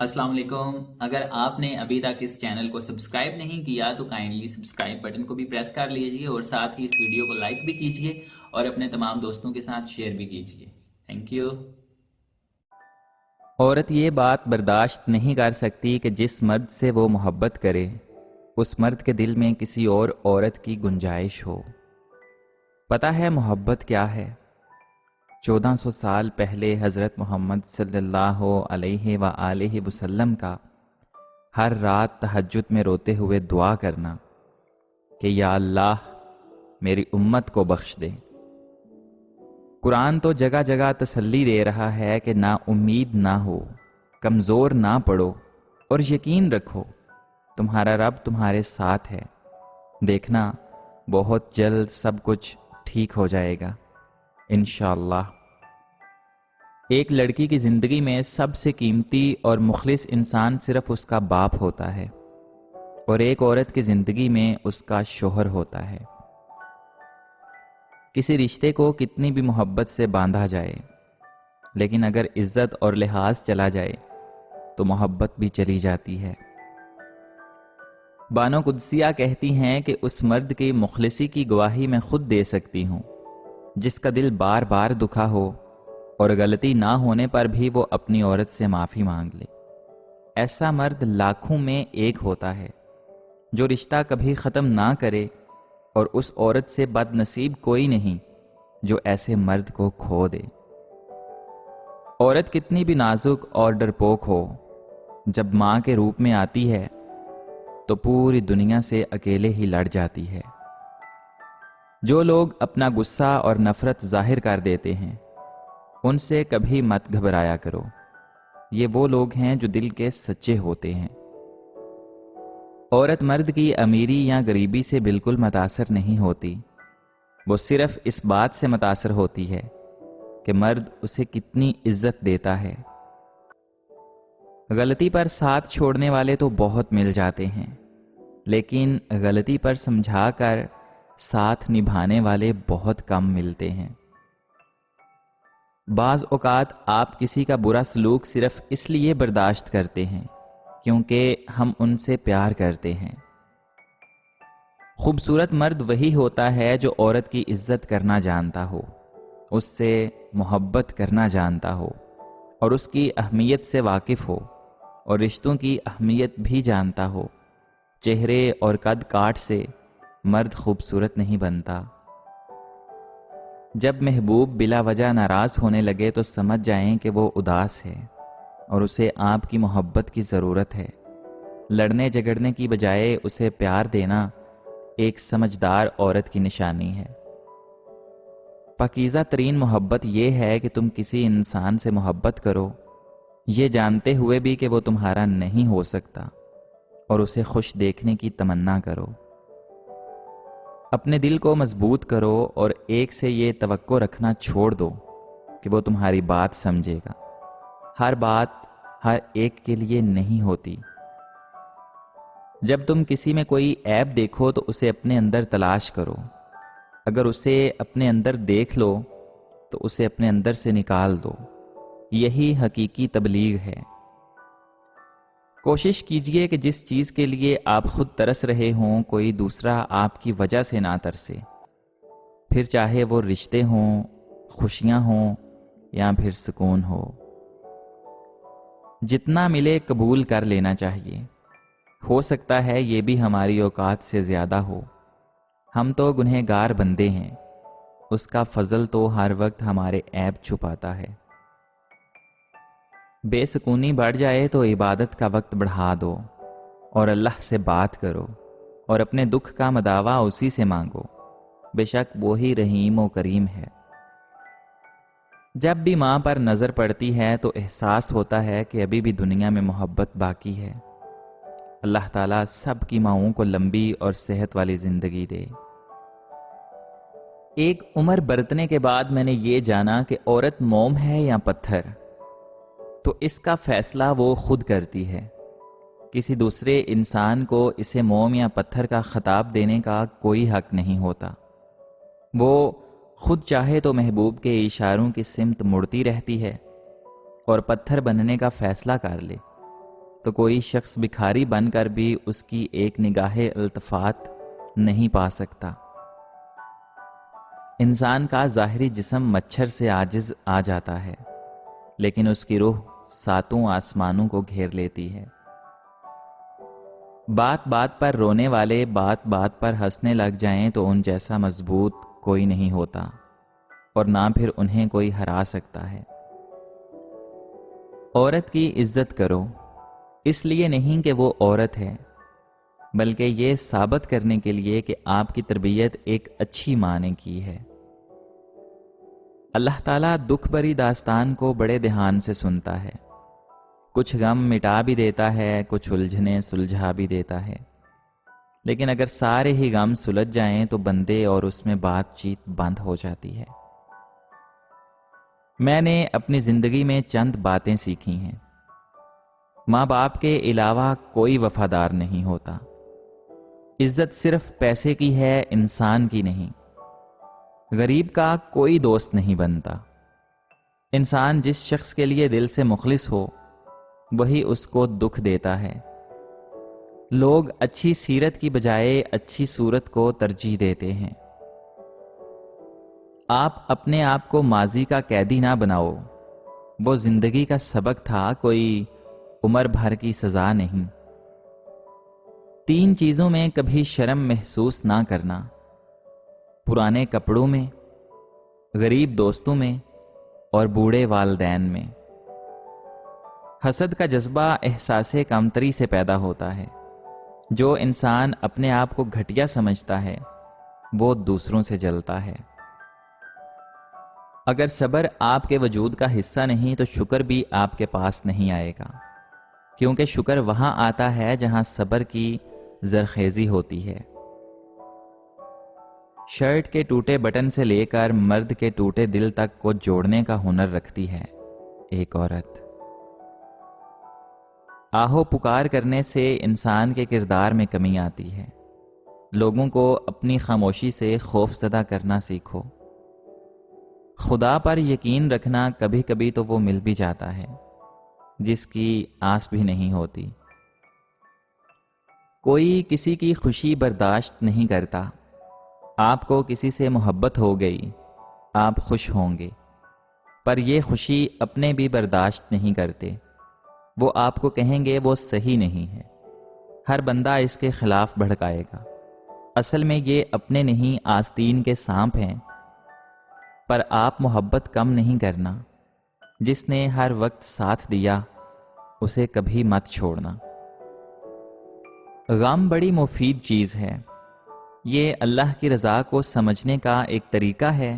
السلام علیکم۔ اگر آپ نے ابھی تک اس چینل کو سبسکرائب نہیں کیا تو کائنڈلی سبسکرائب بٹن کو بھی پریس کر لیجئے اور ساتھ ہی اس ویڈیو کو لائک بھی کیجئے اور اپنے تمام دوستوں کے ساتھ شیئر بھی کیجئے۔ Thank you. عورت یہ بات برداشت نہیں کر سکتی کہ جس مرد سے وہ محبت کرے اس مرد کے دل میں کسی اور عورت کی گنجائش ہو۔ پتہ ہے محبت کیا ہے؟ 1400 سال پہلے حضرت محمد صلی اللہ علیہ وآلہ وسلم کا ہر رات تہجد میں روتے ہوئے دعا کرنا کہ یا اللہ میری امت کو بخش دے۔ قرآن تو جگہ جگہ تسلی دے رہا ہے کہ نا امید نہ ہو، کمزور نہ پڑو اور یقین رکھو تمہارا رب تمہارے ساتھ ہے، دیکھنا بہت جلد سب کچھ ٹھیک ہو جائے گا انشاءاللہ۔ ایک لڑکی کی زندگی میں سب سے قیمتی اور مخلص انسان صرف اس کا باپ ہوتا ہے، اور ایک عورت کی زندگی میں اس کا شوہر ہوتا ہے۔ کسی رشتے کو کتنی بھی محبت سے باندھا جائے، لیکن اگر عزت اور لحاظ چلا جائے تو محبت بھی چلی جاتی ہے۔ بانو قدسیہ کہتی ہیں کہ اس مرد کی مخلصی کی گواہی میں خود دے سکتی ہوں جس کا دل بار بار دکھا ہو اور غلطی نہ ہونے پر بھی وہ اپنی عورت سے معافی مانگ لے۔ ایسا مرد لاکھوں میں ایک ہوتا ہے جو رشتہ کبھی ختم نہ کرے، اور اس عورت سے بد نصیب کوئی نہیں جو ایسے مرد کو کھو دے۔ عورت کتنی بھی نازک اور ڈرپوک ہو، جب ماں کے روپ میں آتی ہے تو پوری دنیا سے اکیلے ہی لڑ جاتی ہے۔ جو لوگ اپنا غصہ اور نفرت ظاہر کر دیتے ہیں ان سے کبھی مت گھبرایا کرو، یہ وہ لوگ ہیں جو دل کے سچے ہوتے ہیں۔ عورت مرد کی امیری یا غریبی سے بالکل متاثر نہیں ہوتی، وہ صرف اس بات سے متاثر ہوتی ہے کہ مرد اسے کتنی عزت دیتا ہے۔ غلطی پر ساتھ چھوڑنے والے تو بہت مل جاتے ہیں، لیکن غلطی پر سمجھا کر ساتھ نبھانے والے بہت کم ملتے ہیں۔ بعض اوقات آپ کسی کا برا سلوک صرف اس لیے برداشت کرتے ہیں کیونکہ ہم ان سے پیار کرتے ہیں۔ خوبصورت مرد وہی ہوتا ہے جو عورت کی عزت کرنا جانتا ہو، اس سے محبت کرنا جانتا ہو اور اس کی اہمیت سے واقف ہو، اور رشتوں کی اہمیت بھی جانتا ہو۔ چہرے اور قد کاٹ سے مرد خوبصورت نہیں بنتا۔ جب محبوب بلا وجہ ناراض ہونے لگے تو سمجھ جائیں کہ وہ اداس ہے اور اسے آپ کی محبت کی ضرورت ہے۔ لڑنے جھگڑنے کی بجائے اسے پیار دینا ایک سمجھدار عورت کی نشانی ہے۔ پاکیزہ ترین محبت یہ ہے کہ تم کسی انسان سے محبت کرو یہ جانتے ہوئے بھی کہ وہ تمہارا نہیں ہو سکتا، اور اسے خوش دیکھنے کی تمنا کرو۔ اپنے دل کو مضبوط کرو اور ایک سے یہ توقع رکھنا چھوڑ دو کہ وہ تمہاری بات سمجھے گا۔ ہر بات ہر ایک کے لیے نہیں ہوتی۔ جب تم کسی میں کوئی عیب دیکھو تو اسے اپنے اندر تلاش کرو، اگر اسے اپنے اندر دیکھ لو تو اسے اپنے اندر سے نکال دو، یہی حقیقی تبلیغ ہے۔ کوشش کیجئے کہ جس چیز کے لیے آپ خود ترس رہے ہوں کوئی دوسرا آپ کی وجہ سے نہ ترسے، پھر چاہے وہ رشتے ہوں، خوشیاں ہوں یا پھر سکون ہو۔ جتنا ملے قبول کر لینا چاہیے، ہو سکتا ہے یہ بھی ہماری اوقات سے زیادہ ہو۔ ہم تو گنہگار بندے ہیں، اس کا فضل تو ہر وقت ہمارے عیب چھپاتا ہے۔ بے سکونی بڑھ جائے تو عبادت کا وقت بڑھا دو اور اللہ سے بات کرو اور اپنے دکھ کا مداوع اسی سے مانگو، بے شک وہی رحیم و کریم ہے۔ جب بھی ماں پر نظر پڑتی ہے تو احساس ہوتا ہے کہ ابھی بھی دنیا میں محبت باقی ہے۔ اللہ تعالیٰ سب کی ماؤں کو لمبی اور صحت والی زندگی دے۔ ایک عمر برتنے کے بعد میں نے یہ جانا کہ عورت موم ہے یا پتھر، تو اس کا فیصلہ وہ خود کرتی ہے۔ کسی دوسرے انسان کو اسے موم یا پتھر کا خطاب دینے کا کوئی حق نہیں ہوتا۔ وہ خود چاہے تو محبوب کے اشاروں کی سمت مڑتی رہتی ہے اور پتھر بننے کا فیصلہ کر لے، تو کوئی شخص بھکاری بن کر بھی اس کی ایک نگاہ التفات نہیں پا سکتا۔ انسان کا ظاہری جسم مچھر سے عاجز آ جاتا ہے، لیکن اس کی روح ساتوں آسمانوں کو گھیر لیتی ہے۔ بات بات پر رونے والے بات بات پر ہنسنے لگ جائیں تو ان جیسا مضبوط کوئی نہیں ہوتا، اور نہ پھر انہیں کوئی ہرا سکتا ہے۔ عورت کی عزت کرو، اس لیے نہیں کہ وہ عورت ہے، بلکہ یہ ثابت کرنے کے لیے کہ آپ کی تربیت ایک اچھی ماں نے کی ہے۔ اللہ تعالیٰ دکھ بھری داستان کو بڑے دھیان سے سنتا ہے، کچھ غم مٹا بھی دیتا ہے، کچھ الجھنیں سلجھا بھی دیتا ہے، لیکن اگر سارے ہی غم سلجھ جائیں تو بندے اور اس میں بات چیت بند ہو جاتی ہے۔ میں نے اپنی زندگی میں چند باتیں سیکھی ہیں۔ ماں باپ کے علاوہ کوئی وفادار نہیں ہوتا۔ عزت صرف پیسے کی ہے، انسان کی نہیں۔ غریب کا کوئی دوست نہیں بنتا۔ انسان جس شخص کے لیے دل سے مخلص ہو وہی اس کو دکھ دیتا ہے۔ لوگ اچھی سیرت کی بجائے اچھی صورت کو ترجیح دیتے ہیں۔ آپ اپنے آپ کو ماضی کا قیدی نہ بناؤ، وہ زندگی کا سبق تھا، کوئی عمر بھر کی سزا نہیں۔ 3 چیزوں میں کبھی شرم محسوس نہ کرنا: پرانے کپڑوں میں، غریب دوستوں میں، اور بوڑھے والدین میں۔ حسد کا جذبہ احساس کمتری سے پیدا ہوتا ہے۔ جو انسان اپنے آپ کو گھٹیا سمجھتا ہے وہ دوسروں سے جلتا ہے۔ اگر صبر آپ کے وجود کا حصہ نہیں تو شکر بھی آپ کے پاس نہیں آئے گا، کیونکہ شکر وہاں آتا ہے جہاں صبر کی زرخیزی ہوتی ہے۔ شرٹ کے ٹوٹے بٹن سے لے کر مرد کے ٹوٹے دل تک کو جوڑنے کا ہنر رکھتی ہے ایک عورت۔ آہو پکار کرنے سے انسان کے کردار میں کمی آتی ہے۔ لوگوں کو اپنی خاموشی سے خوف زدہ کرنا سیکھو۔ خدا پر یقین رکھنا، کبھی کبھی تو وہ مل بھی جاتا ہے جس کی آس بھی نہیں ہوتی۔ کوئی کسی کی خوشی برداشت نہیں کرتا۔ آپ کو کسی سے محبت ہو گئی، آپ خوش ہوں گے، پر یہ خوشی اپنے بھی برداشت نہیں کرتے۔ وہ آپ کو کہیں گے وہ صحیح نہیں ہے، ہر بندہ اس کے خلاف بھڑکائے گا۔ اصل میں یہ اپنے نہیں آستین کے سانپ ہیں۔ پر آپ محبت کم نہیں کرنا، جس نے ہر وقت ساتھ دیا اسے کبھی مت چھوڑنا۔ غم بڑی مفید چیز ہے۔ یہ اللہ کی رضا کو سمجھنے کا ایک طریقہ ہے،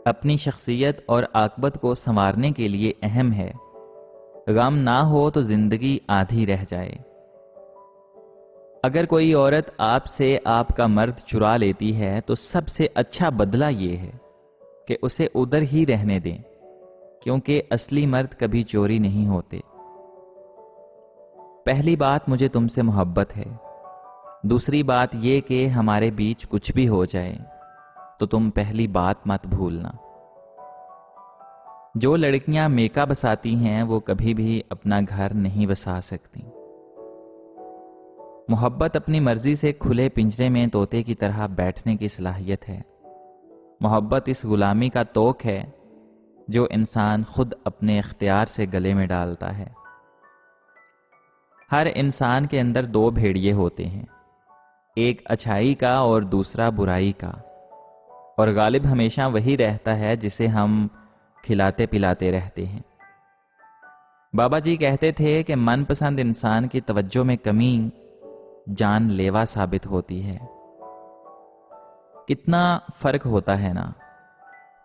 اپنی شخصیت اور عاقبت کو سنوارنے کے لیے اہم ہے۔ غم نہ ہو تو زندگی آدھی رہ جائے۔ اگر کوئی عورت آپ سے آپ کا مرد چرا لیتی ہے تو سب سے اچھا بدلہ یہ ہے کہ اسے ادھر ہی رہنے دیں، کیونکہ اصلی مرد کبھی چوری نہیں ہوتے۔ پہلی بات، مجھے تم سے محبت ہے۔ دوسری بات یہ کہ ہمارے بیچ کچھ بھی ہو جائے تو تم پہلی بات مت بھولنا۔ جو لڑکیاں میکا بساتی ہیں وہ کبھی بھی اپنا گھر نہیں بسا سکتی۔ محبت اپنی مرضی سے کھلے پنجرے میں طوطے کی طرح بیٹھنے کی صلاحیت ہے۔ محبت اس غلامی کا توق ہے جو انسان خود اپنے اختیار سے گلے میں ڈالتا ہے۔ ہر انسان کے اندر 2 بھیڑیے ہوتے ہیں، ایک اچھائی کا اور دوسرا برائی کا، اور غالب ہمیشہ وہی رہتا ہے جسے ہم کھلاتے پلاتے رہتے ہیں۔ بابا جی کہتے تھے کہ من پسند انسان کی توجہ میں کمی جان لیوا ثابت ہوتی ہے۔ کتنا فرق ہوتا ہے نا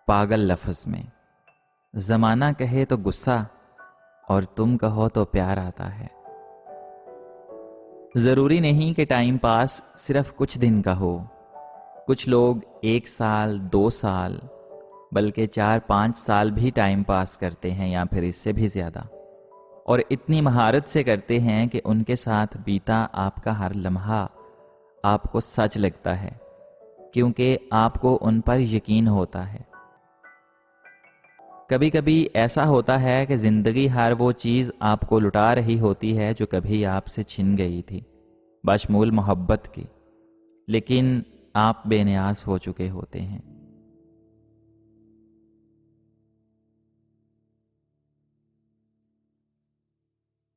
پاگل لفظ میں۔ زمانہ کہے تو غصہ اور تم کہو تو پیار آتا ہے۔ ضروری نہیں کہ ٹائم پاس صرف کچھ دن کا ہو۔ کچھ لوگ 1 سال 2 سال بلکہ 4-5 سال بھی ٹائم پاس کرتے ہیں، یا پھر اس سے بھی زیادہ، اور اتنی مہارت سے کرتے ہیں کہ ان کے ساتھ بیتا آپ کا ہر لمحہ آپ کو سچ لگتا ہے، کیونکہ آپ کو ان پر یقین ہوتا ہے۔ کبھی کبھی ایسا ہوتا ہے کہ زندگی ہر وہ چیز آپ کو لٹا رہی ہوتی ہے جو کبھی آپ سے چھن گئی تھی، بشمول محبت کی، لیکن آپ بے نیاز ہو چکے ہوتے ہیں۔